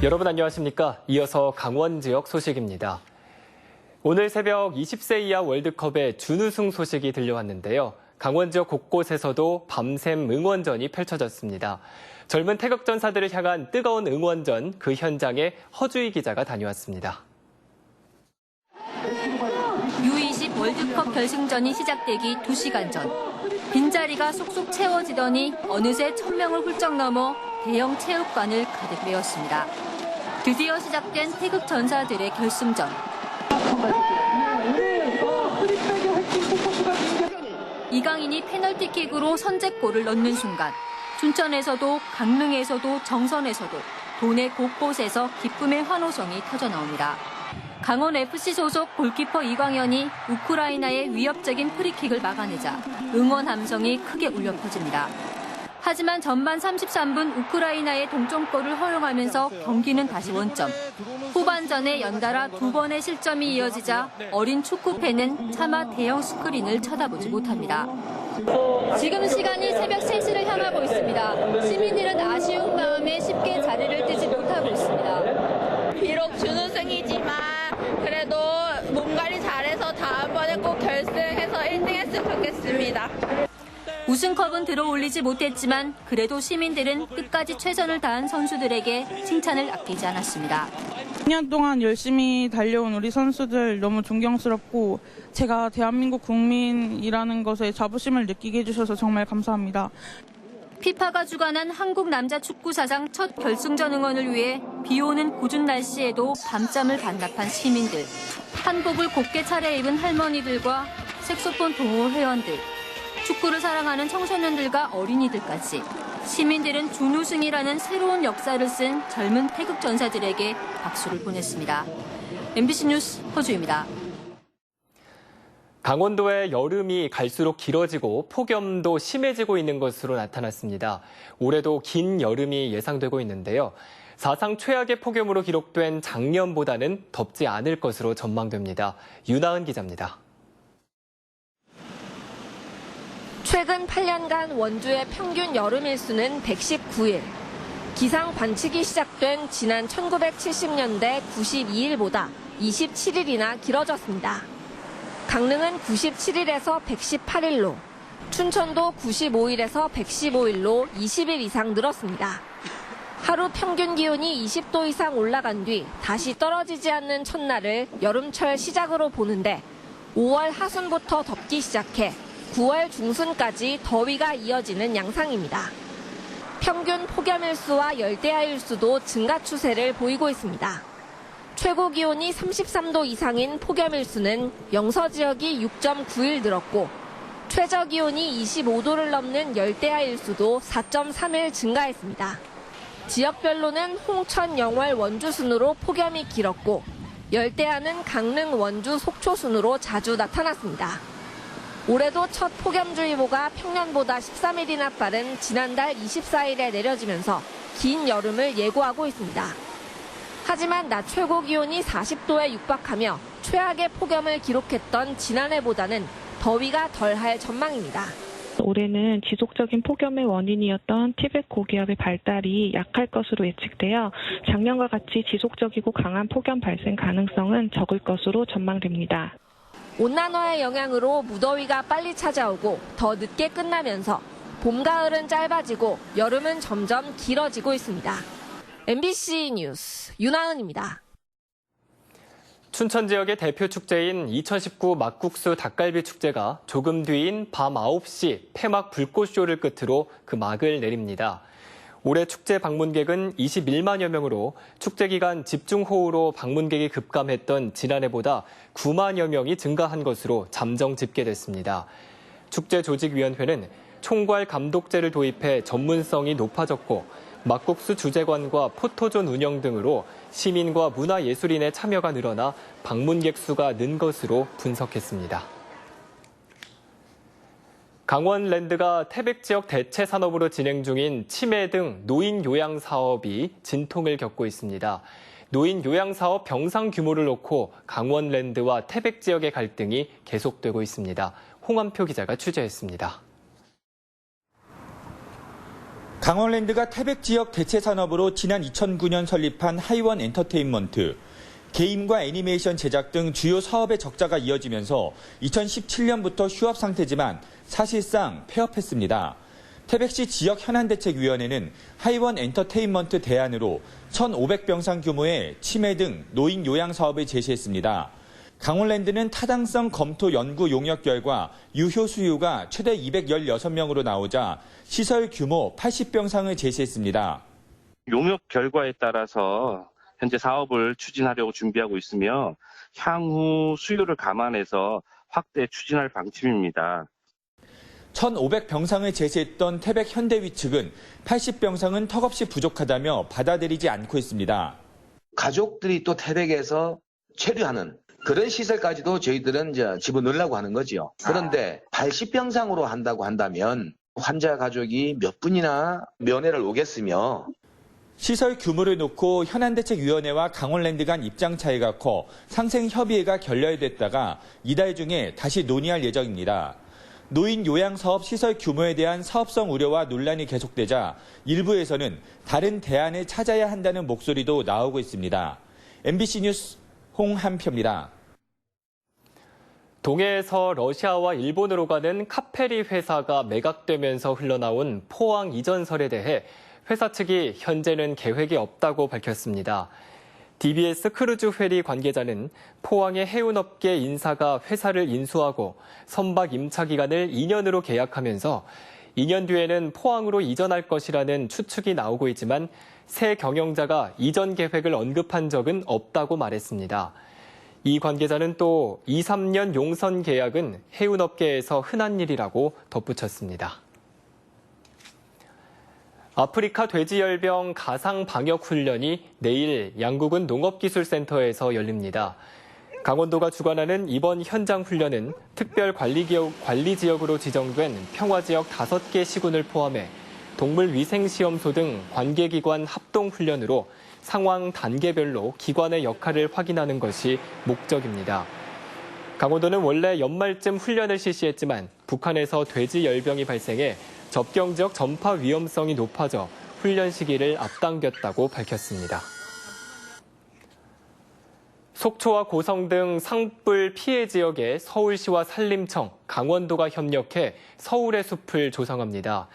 여러분 안녕하십니까? 이어서 강원 지역 소식입니다. 오늘 새벽 20세 이하 월드컵의 준우승 소식이 들려왔는데요. 강원 지역 곳곳에서도 밤샘 응원전이 펼쳐졌습니다. 젊은 태극전사들을 향한 뜨거운 응원전, 그 현장에 허주희 기자가 다녀왔습니다. U20 월드컵 결승전이 시작되기 2시간 전. 빈자리가 쏙쏙 채워지더니 어느새 1000명을 훌쩍 넘어 대형 체육관을 가득 메웠습니다. 드디어 시작된 태극 전사들의 결승전. 이강인이 페널티킥으로 선제골을 넣는 순간 춘천에서도 강릉에서도 정선에서도 도내 곳곳에서 기쁨의 환호성이 터져나옵니다. 강원FC 소속 골키퍼 이광현이 우크라이나의 위협적인 프리킥을 막아내자 응원 함성이 크게 울려 퍼집니다. 하지만 전반 33분 우크라이나의 동점골을 허용하면서 경기는 다시 원점. 후반전에 연달아 2번의 실점이 이어지자 어린 축구팬은 차마 대형 스크린을 쳐다보지 못합니다. 지금 시간이 새벽 3시를 향하고 있습니다. 시민들은 아쉬운 마음에 쉽게 자리를 뜨지 못하고 있습니다. 비록 준우승이지만 그래도 몸 관리 잘해서 다음번에 꼭 결승해서 1등 했으면 좋겠습니다. 우승컵은 들어올리지 못했지만 그래도 시민들은 끝까지 최선을 다한 선수들에게 칭찬을 아끼지 않았습니다. 2년 동안 열심히 달려온 우리 선수들 너무 존경스럽고 제가 대한민국 국민이라는 것에 자부심을 느끼게 해주셔서 정말 감사합니다. 피파가 주관한 한국 남자 축구 사상 첫 결승전 응원을 위해 비 오는 궂은 날씨에도 밤잠을 반납한 시민들. 한복을 곱게 차려입은 할머니들과 색소폰 동호 회원들. 축구를 사랑하는 청소년들과 어린이들까지 시민들은 준우승이라는 새로운 역사를 쓴 젊은 태극 전사들에게 박수를 보냈습니다. MBC 뉴스 허주입니다. 강원도의 여름이 갈수록 길어지고 폭염도 심해지고 있는 것으로 나타났습니다. 올해도 긴 여름이 예상되고 있는데요. 사상 최악의 폭염으로 기록된 작년보다는 덥지 않을 것으로 전망됩니다. 윤하은 기자입니다. 최근 8년간 원주의 평균 여름 일수는 119일. 기상 관측이 시작된 지난 1970년대 92일보다 27일이나 길어졌습니다. 강릉은 97일에서 118일로, 춘천도 95일에서 115일로 20일 이상 늘었습니다. 하루 평균 기온이 20도 이상 올라간 뒤 다시 떨어지지 않는 첫날을 여름철 시작으로 보는데 5월 하순부터 덥기 시작해 9월 중순까지 더위가 이어지는 양상입니다. 평균 폭염일수와 열대야일수도 증가 추세를 보이고 있습니다. 최고 기온이 33도 이상인 폭염일수는 영서 지역이 6.9일 늘었고 최저 기온이 25도를 넘는 열대야일수도 4.3일 증가했습니다. 지역별로는 홍천, 영월, 원주 순으로 폭염이 길었고 열대야는 강릉, 원주, 속초 순으로 자주 나타났습니다. 올해도 첫 폭염주의보가 평년보다 13일이나 빠른 지난달 24일에 내려지면서 긴 여름을 예고하고 있습니다. 하지만 낮 최고 기온이 40도에 육박하며 최악의 폭염을 기록했던 지난해보다는 더위가 덜할 전망입니다. 올해는 지속적인 폭염의 원인이었던 티벳 고기압의 발달이 약할 것으로 예측되어 작년과 같이 지속적이고 강한 폭염 발생 가능성은 적을 것으로 전망됩니다. 온난화의 영향으로 무더위가 빨리 찾아오고 더 늦게 끝나면서 봄, 가을은 짧아지고 여름은 점점 길어지고 있습니다. MBC 뉴스 윤하은입니다. 춘천 지역의 대표 축제인 2019 막국수 닭갈비 축제가 조금 뒤인 밤 9시 폐막 불꽃쇼를 끝으로 그 막을 내립니다. 올해 축제 방문객은 21만여 명으로 축제 기간 집중호우로 방문객이 급감했던 지난해보다 9만여 명이 증가한 것으로 잠정 집계됐습니다. 축제조직위원회는 총괄 감독제를 도입해 전문성이 높아졌고 막국수 주재관과 포토존 운영 등으로 시민과 문화예술인의 참여가 늘어나 방문객 수가 는 것으로 분석했습니다. 강원랜드가 태백 지역 대체 산업으로 진행 중인 치매 등 노인 요양 사업이 진통을 겪고 있습니다. 노인 요양 사업 병상 규모를 놓고 강원랜드와 태백 지역의 갈등이 계속되고 있습니다. 홍한표 기자가 취재했습니다. 강원랜드가 태백 지역 대체 산업으로 지난 2009년 설립한 하이원 엔터테인먼트. 게임과 애니메이션 제작 등 주요 사업의 적자가 이어지면서 2017년부터 휴업 상태지만 사실상 폐업했습니다. 태백시 지역 현안대책위원회는 하이원 엔터테인먼트 대안으로 1,500병상 규모의 치매 등 노인 요양 사업을 제시했습니다. 강원랜드는 타당성 검토 연구 용역 결과 유효 수요가 최대 216명으로 나오자 시설 규모 80병상을 제시했습니다. 용역 결과에 따라서 현재 사업을 추진하려고 준비하고 있으며 향후 수요를 감안해서 확대 추진할 방침입니다. 1,500병상을 제시했던 태백 현대위 측은 80병상은 턱없이 부족하다며 받아들이지 않고 있습니다. 가족들이 또 태백에서 체류하는 그런 시설까지도 저희들은 이제 집어넣으려고 하는 거죠. 그런데 80병상으로 한다고 한다면 환자 가족이 몇 분이나 면회를 오겠으며 시설 규모를 놓고 현안대책위원회와 강원랜드 간 입장 차이가 커 상생협의회가 결렬됐다가 이달 중에 다시 논의할 예정입니다. 노인 요양 사업 시설 규모에 대한 사업성 우려와 논란이 계속되자 일부에서는 다른 대안을 찾아야 한다는 목소리도 나오고 있습니다. MBC 뉴스 홍한표입니다. 동해에서 러시아와 일본으로 가는 카페리 회사가 매각되면서 흘러나온 포항 이전설에 대해 회사 측이 현재는 계획이 없다고 밝혔습니다. DBS 크루즈 페리 관계자는 포항의 해운업계 인사가 회사를 인수하고 선박 임차 기간을 2년으로 계약하면서 2년 뒤에는 포항으로 이전할 것이라는 추측이 나오고 있지만 새 경영자가 이전 계획을 언급한 적은 없다고 말했습니다. 이 관계자는 또 2, 3년 용선 계약은 해운업계에서 흔한 일이라고 덧붙였습니다. 아프리카 돼지열병 가상 방역 훈련이 내일 양구군 농업기술센터에서 열립니다. 강원도가 주관하는 이번 현장 훈련은 특별 관리 지역으로 지정된 평화지역 5개 시군을 포함해 동물위생시험소 등 관계기관 합동훈련으로 상황 단계별로 기관의 역할을 확인하는 것이 목적입니다. 강원도는 원래 연말쯤 훈련을 실시했지만 북한에서 돼지열병이 발생해 접경지역 전파 위험성이 높아져 훈련 시기를 앞당겼다고 밝혔습니다. 속초와 고성 등 산불 피해 지역에 서울시와 산림청, 강원도가 협력해 서울의 숲을 조성합니다.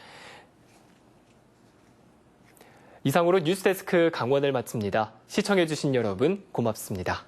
이상으로 뉴스데스크 강원을 마칩니다. 시청해주신 여러분 고맙습니다.